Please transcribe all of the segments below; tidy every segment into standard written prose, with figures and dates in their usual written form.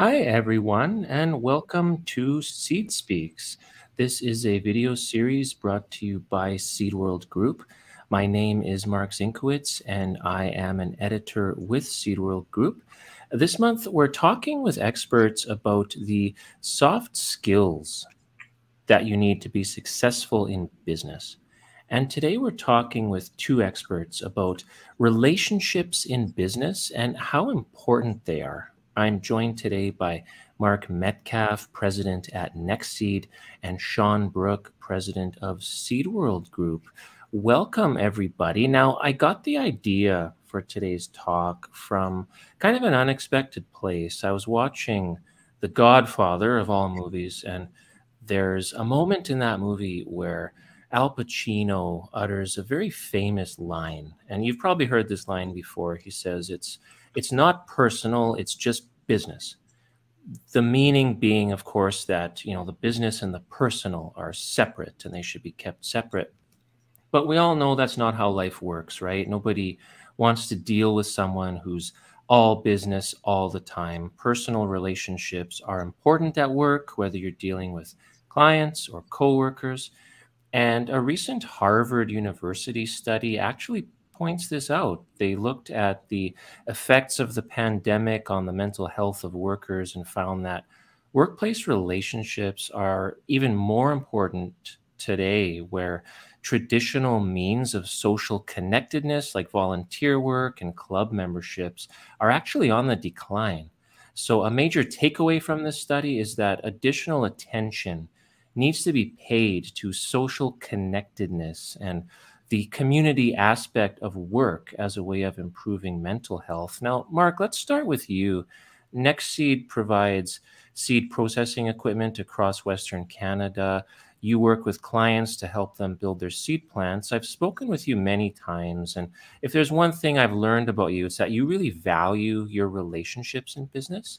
Hi, everyone, and welcome to Seed Speaks. This is a video series brought to you by Seed World Group. My name is Mark Zinkowitz, and I am an editor with Seed World Group. This month, we're talking with experts about the soft skills that you need to be successful in business. And today we're talking with two experts about relationships in business and how important they are. I'm joined today by Mark Metcalfe, president at Nexeed, and Shawn Brook, president of Seed World Group. Welcome, everybody. Now, I got the idea for today's talk from kind of an unexpected place. I was watching The Godfather of all movies, and there's a moment in that movie where Al Pacino utters a very famous line, and you've probably heard this line before. He says, "It's not personal; it's just business." The meaning being, of course, that the business and the personal are separate, and they should be kept separate. But we all know that's not how life works, right? Nobody wants to deal with someone who's all business all the time. Personal relationships are important at work, whether you're dealing with clients or coworkers. And a recent Harvard University study actually points this out. They looked at the effects of the pandemic on the mental health of workers and found that workplace relationships are even more important today, where traditional means of social connectedness, like volunteer work and club memberships, are actually on the decline. So, a major takeaway from this study is that additional attention needs to be paid to social connectedness and the community aspect of work as a way of improving mental health. Now, Mark, let's start with you. Nexeed provides seed processing equipment across Western Canada. You work with clients to help them build their seed plants. I've spoken with you many times, and if there's one thing I've learned about you, it's that you really value your relationships in business.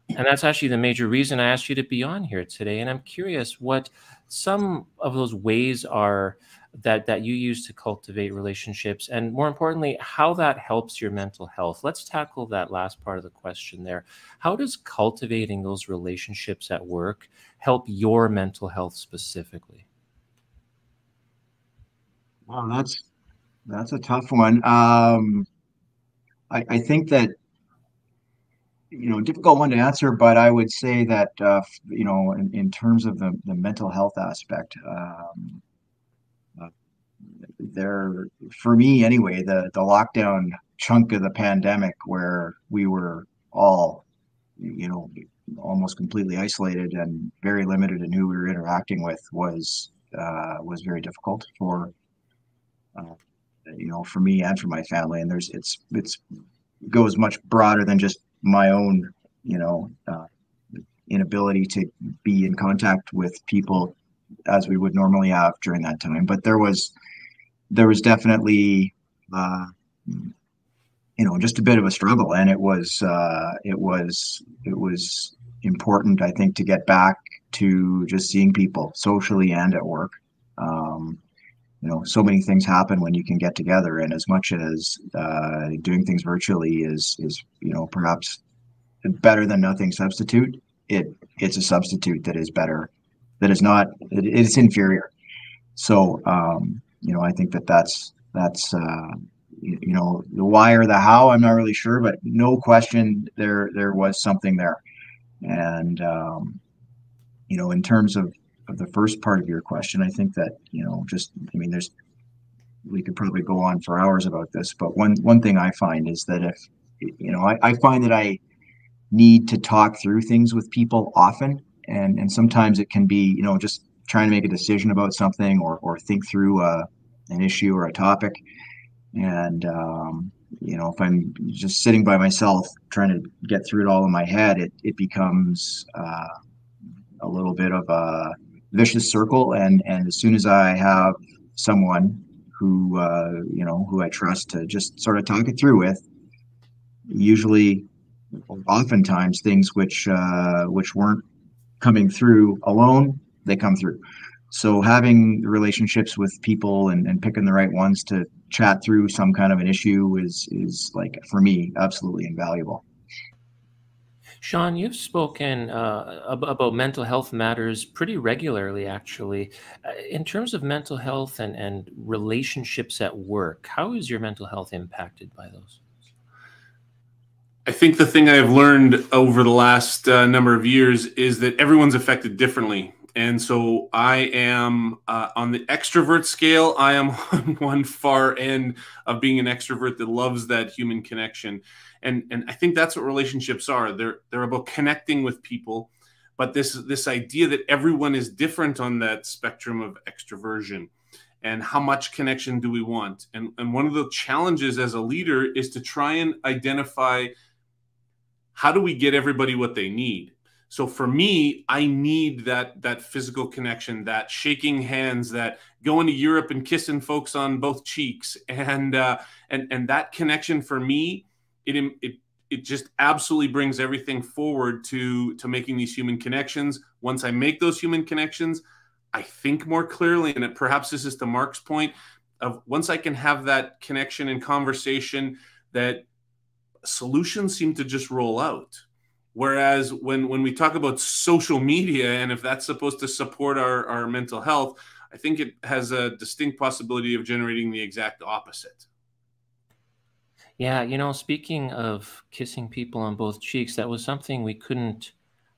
And that's actually the major reason I asked you to be on here today. And I'm curious what some of those ways are that you use to cultivate relationships, and more importantly, how that helps your mental health. Let's tackle that last part of the question there. How does cultivating those relationships at work help your mental health specifically? Wow, that's a tough one. I think that, difficult one to answer, but I would say that, in terms of the mental health aspect, uh, there, for me anyway, the lockdown chunk of the pandemic where we were all, you know, almost completely isolated and very limited in who we were interacting with was very difficult uh, for me and for my family. And it's goes much broader than just my own, you know, uh, inability to be in contact with people as we would normally have during that time. But there was definitely, uh, just a bit of a struggle, and it was important, I think, to get back to just seeing people socially and at work. Um, so many things happen when you can get together, and as much as doing things virtually is perhaps better than nothing substitute, it's a substitute that is better, that is not, it's inferior. So I think that's the why or the how, I'm not really sure, but no question there was something there. And in terms of the first part of your question, I think that, just, I mean, we could probably go on for hours about this, but one thing I find is that if, I find that I need to talk through things with people often, and sometimes it can be, just trying to make a decision about something, or think through an issue or a topic. And if I'm just sitting by myself trying to get through it all in my head, it becomes a little bit of a vicious circle. And as soon as I have someone who I trust to just sort of talk it through with, usually, oftentimes, things which weren't coming through alone, they come through. So having relationships with people, and picking the right ones to chat through some kind of an issue is, like, for me, absolutely invaluable. Shawn, you've spoken about mental health matters pretty regularly, actually. In terms of mental health and relationships at work, how is your mental health impacted by those? I think the thing I've learned over the last number of years is that everyone's affected differently. And so I am on the extrovert scale, I am on one far end of being an extrovert that loves that human connection. And I think that's what relationships are. They're about connecting with people, but this idea that everyone is different on that spectrum of extroversion. And how much connection do we want? And one of the challenges as a leader is to try and identify, how do we get everybody what they need? So for me, I need that physical connection, that shaking hands, that going to Europe and kissing folks on both cheeks, and that connection for me, it just absolutely brings everything forward to making these human connections. Once I make those human connections, I think more clearly, and perhaps this is to Mark's point of once I can have that connection and conversation, that solutions seem to just roll out. Whereas when we talk about social media, and if that's supposed to support our mental health, I think it has a distinct possibility of generating the exact opposite. Yeah, speaking of kissing people on both cheeks, that was something we couldn't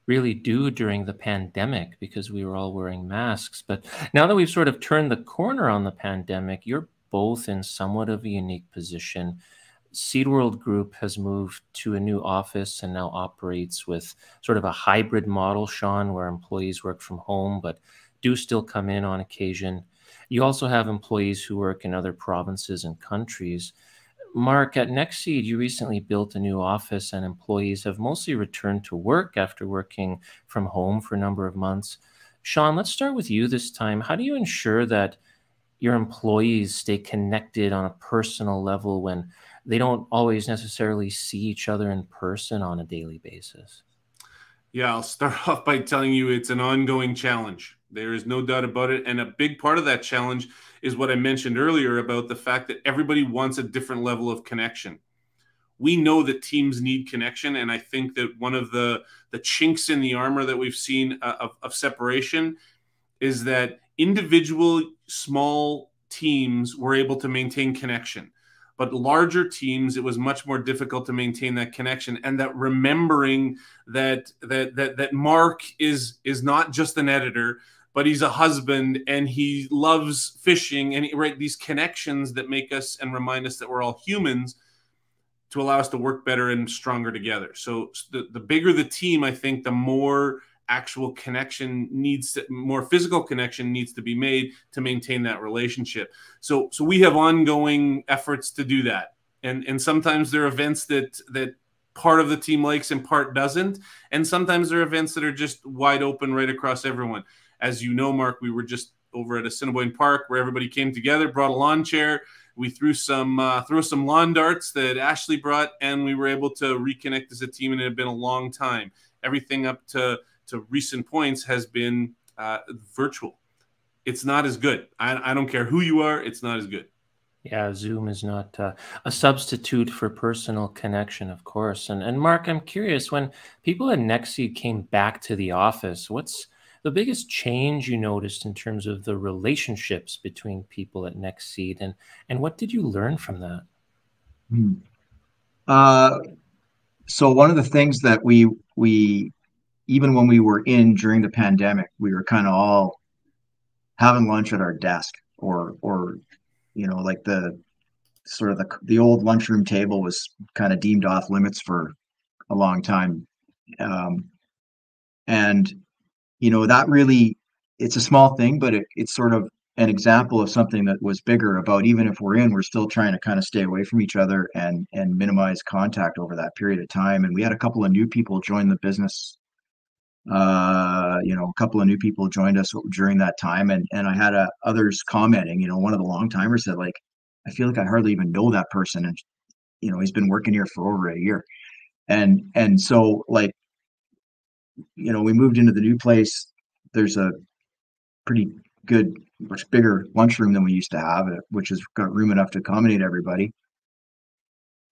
really do during the pandemic because we were all wearing masks. But now that we've sort of turned the corner on the pandemic, you're both in somewhat of a unique position. Seed World Group has moved to a new office and now operates with sort of a hybrid model, Shawn, where employees work from home but do still come in on occasion. You also have employees who work in other provinces and countries. Mark, at Nexeed, you recently built a new office and employees have mostly returned to work after working from home for a number of months. Shawn, let's start with you this time. How do you ensure that your employees stay connected on a personal level when they don't always necessarily see each other in person on a daily basis? Yeah, I'll start off by telling you it's an ongoing challenge. There is no doubt about it. And a big part of that challenge is what I mentioned earlier about the fact that everybody wants a different level of connection. We know that teams need connection. And I think that one of the chinks in the armor that we've seen of separation is that individual small teams were able to maintain connection. But larger teams, it was much more difficult to maintain that connection, and that remembering that Mark is not just an editor, but he's a husband and he loves fishing, and right, these connections that make us and remind us that we're all humans, to allow us to work better and stronger together. So the bigger the team, I think, the more actual connection more physical connection needs to be made to maintain that relationship. So we have ongoing efforts to do that. And sometimes there are events that part of the team likes and part doesn't. And sometimes there are events that are just wide open right across everyone. As you know, Mark, we were just over at Assiniboine Park where everybody came together, brought a lawn chair. We threw some lawn darts that Ashley brought, and we were able to reconnect as a team, and it had been a long time. Everything up to recent points has been virtual. It's not as good. I don't care who you are. It's not as good. Yeah, Zoom is not a substitute for personal connection, of course. And Mark, I'm curious, when people at Nexeed came back to the office, what's the biggest change you noticed in terms of the relationships between people at Nexeed, and what did you learn from that? Hmm. So one of the things that we even when we were in during the pandemic, we were kind of all having lunch at our desk, or like the sort of the old lunchroom table was kind of deemed off limits for a long time. Um, and that really, it's a small thing, but it's sort of an example of something that was bigger about, even if we're still trying to kind of stay away from each other and minimize contact over that period of time. And we had a couple of new people join the business. A couple of new people joined us during that time, and I had others commenting. One of the long timers said, like, I feel like I hardly even know that person, and he's been working here for over a year, and so, like, we moved into the new place. There's a pretty good, much bigger lunchroom than we used to have, which has got room enough to accommodate everybody.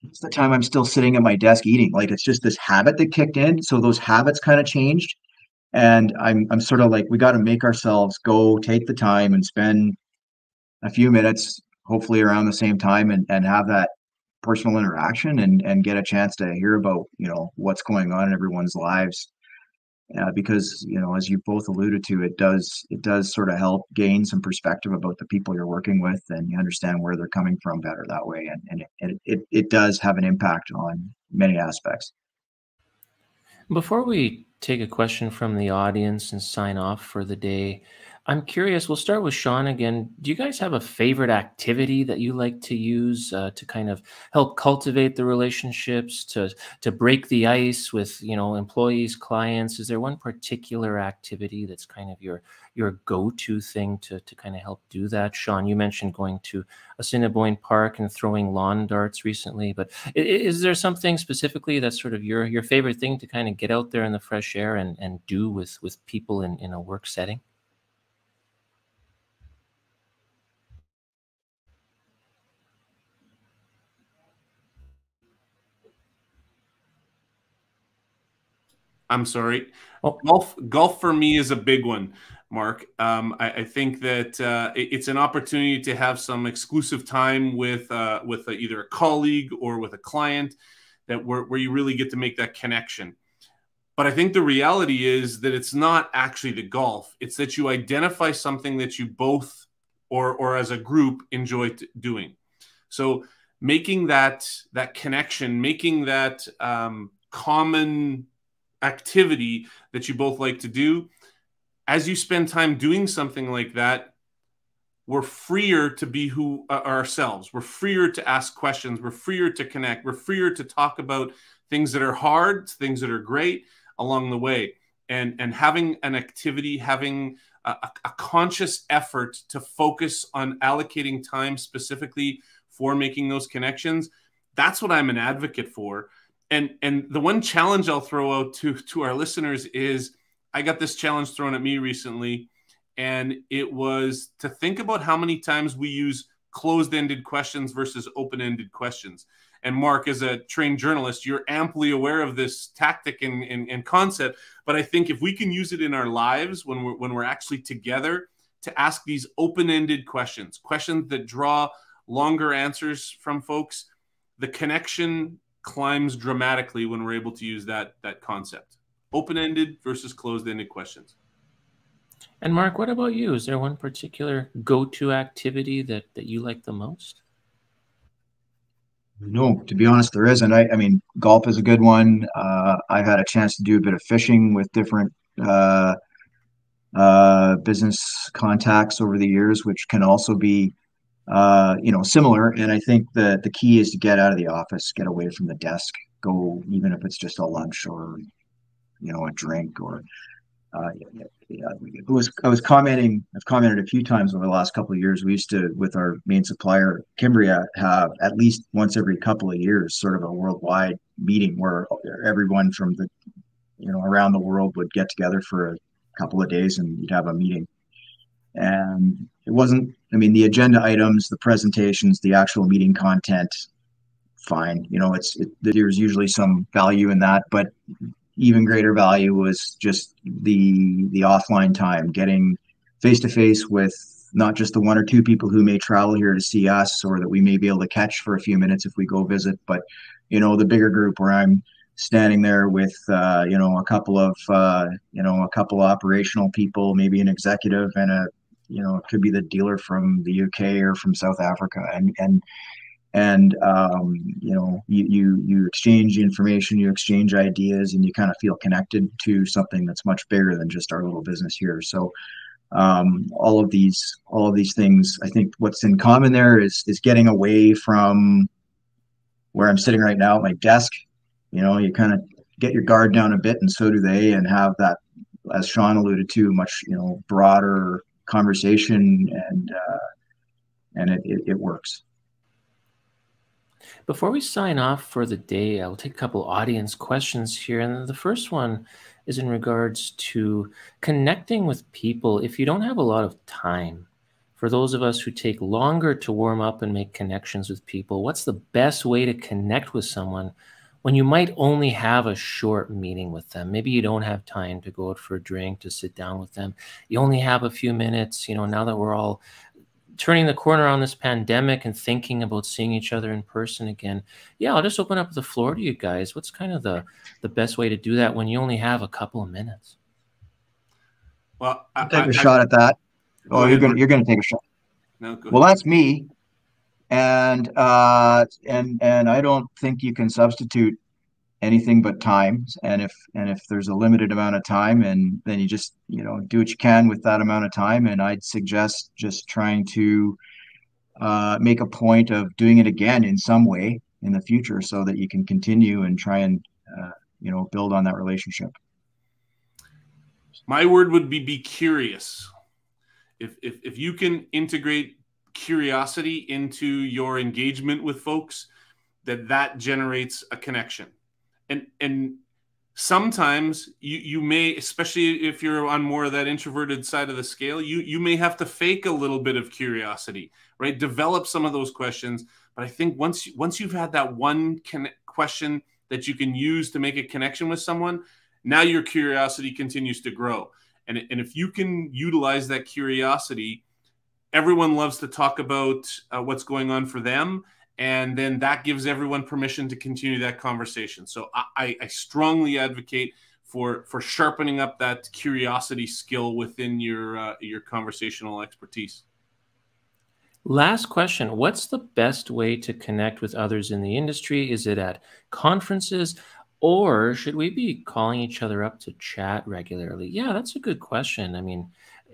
it's the time I'm still sitting at my desk eating. Like it's just this habit that kicked in. So those habits kind of changed. And I'm sort of like, we got to make ourselves go take the time and spend a few minutes, hopefully around the same time, and have that personal interaction and get a chance to hear about, what's going on in everyone's lives. Because, as you both alluded to, it does sort of help gain some perspective about the people you're working with, and you understand where they're coming from better that way. And it does have an impact on many aspects. Before we take a question from the audience and sign off for the day, I'm curious. We'll start with Shawn again. Do you guys have a favorite activity that you like to use to kind of help cultivate the relationships, to break the ice with employees, clients? Is there one particular activity that's kind of your go-to thing to kind of help do that? Shawn, you mentioned going to Assiniboine Park and throwing lawn darts recently, but is there something specifically that's sort of your favorite thing to kind of get out there in the fresh air and do with people in a work setting? I'm sorry. Oh, Golf for me is a big one, Mark. I think that it's an opportunity to have some exclusive time with either a colleague or with a client where you really get to make that connection. But I think the reality is that it's not actually the golf. It's that you identify something that you both or as a group enjoy doing. So making that connection, making that common activity that you both like to do, as you spend time doing something like that, we're freer to be who ourselves. We're freer to ask questions. We're freer to connect. We're freer to talk about things that are hard, things that are great along the way. And having an activity, having a conscious effort to focus on allocating time specifically for making those connections, that's what I'm an advocate for. And the one challenge I'll throw out to our listeners is, I got this challenge thrown at me recently, and it was to think about how many times we use closed-ended questions versus open-ended questions. And Mark, as a trained journalist, you're amply aware of this tactic and concept. But I think if we can use it in our lives when we're actually together, to ask these open-ended questions that draw longer answers from folks, the connection climbs dramatically when we're able to use that concept. Open-ended versus closed-ended questions. and Mark, what about you? Is there one particular go-to activity that you like the most? No, to be honest, there isn't. I mean, golf is a good one. I've had a chance to do a bit of fishing with different uh, business contacts over the years, which can also be, similar. And I think the key is to get out of the office, get away from the desk, go, even if it's just a lunch or, a drink or, yeah, I've commented a few times over the last couple of years. We used to, with our main supplier, Kimbria, have at least once every couple of years, sort of a worldwide meeting where everyone from around the world would get together for a couple of days and you'd have a meeting. And it wasn't, I mean, the agenda items, the presentations, the actual meeting content, fine. There's usually some value in that, but even greater value was just the offline time, getting face to face with not just the one or two people who may travel here to see us or that we may be able to catch for a few minutes if we go visit, but the bigger group where I'm standing there with a couple of operational people, maybe an executive and it could be the dealer from the UK or from South Africa, and you exchange information, you exchange ideas, and you kind of feel connected to something that's much bigger than just our little business here. So all of these things, I think what's in common there is getting away from where I'm sitting right now at my desk. You kind of get your guard down a bit, and so do they, and have that, as Shawn alluded to, much broader conversation, and it works. Before we sign off for the day, I'll take a couple audience questions here. And the first one is in regards to connecting with people. If you don't have a lot of time For those of us who take longer to warm up and make connections with people, what's the best way to connect with someone when you might only have a short meeting with them? Maybe you don't have time to go out for a drink, to sit down with them. You only have a few minutes. You know, now that we're all turning the corner on this pandemic and thinking about seeing each other in person again. Yeah, I'll just open up the floor to you guys. What's kind of the best way to do that when you only have a couple of minutes? Well, I'll take a shot at that. Oh, you're gonna take a shot. No, go Well, ahead. that's me, and I don't think you can substitute anything but time. And if there's a limited amount of time, and then you just do what you can with that amount of time. And I'd suggest just trying to make a point of doing it again in some way in the future, so that you can continue and try and build on that relationship. My word would be curious. If you can integrate curiosity into your engagement with folks, that generates a connection. And sometimes you may, especially if you're on more of that introverted side of the scale, you may have to fake a little bit of curiosity, right? Develop some of those questions. But I think once you've had that one question that you can use to make a connection with someone, now your curiosity continues to grow. And if you can utilize that curiosity, everyone loves to talk about what's going on for them. And then that gives everyone permission to continue that conversation. So I strongly advocate for sharpening up that curiosity skill within your conversational expertise. Last question. What's the best way to connect with others in the industry? Is it at conferences, or should we be calling each other up to chat regularly? Yeah, that's a good question. I mean,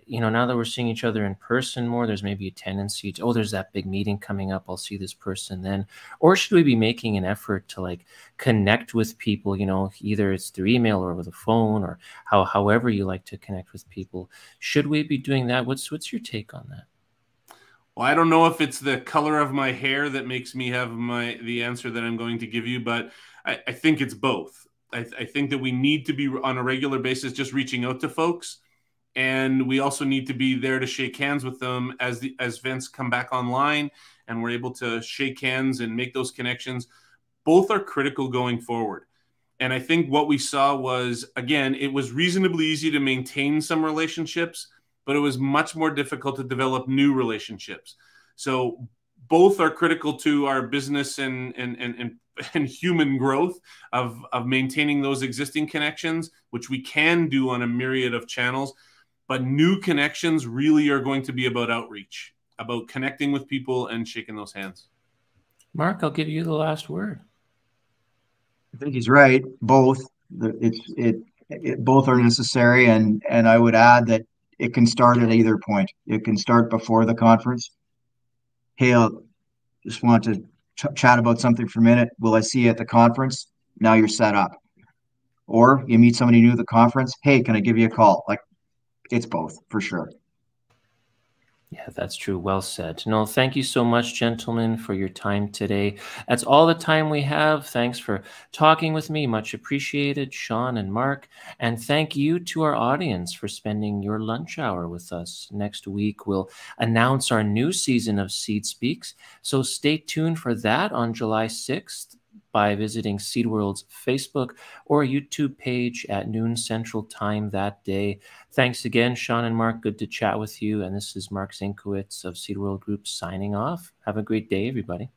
now that we're seeing each other in person more, there's maybe a tendency to, oh, there's that big meeting coming up, I'll see this person then. Or should we be making an effort to like connect with people, either it's through email or over the phone, or however you like to connect with people? Should we be doing that? What's your take on that? Well, I don't know if it's the color of my hair that makes me have the answer that I'm going to give you, but I think it's both. I think that we need to be on a regular basis just reaching out to folks, and we also need to be there to shake hands with them as events come back online and we're able to shake hands and make those connections. Both are critical going forward. And I think what we saw was, again, it was reasonably easy to maintain some relationships, but it was much more difficult to develop new relationships. So both are critical to our business and human growth of maintaining those existing connections, which we can do on a myriad of channels. But new connections really are going to be about outreach, about connecting with people and shaking those hands. Mark, I'll give you the last word. I think he's right. Both. Both are necessary, and I would add that it can start at either point. It can start before the conference. Hey, I just want to chat about something for a minute. Will I see you at the conference? Now you're set up. Or you meet somebody new at the conference. Hey, can I give you a call? Like, it's both for sure. Yeah, that's true. Well said. No, thank you so much, gentlemen, for your time today. That's all the time we have. Thanks for talking with me. Much appreciated, Shawn and Mark. And thank you to our audience for spending your lunch hour with us. Next week, we'll announce our new season of Seed Speaks. So stay tuned for that on July 6th. By visiting Seed World's Facebook or YouTube page at noon Central Time that day. Thanks again, Shawn and Mark. Good to chat with you. And this is Mark Zinkowitz of Seed World Group signing off. Have a great day, everybody.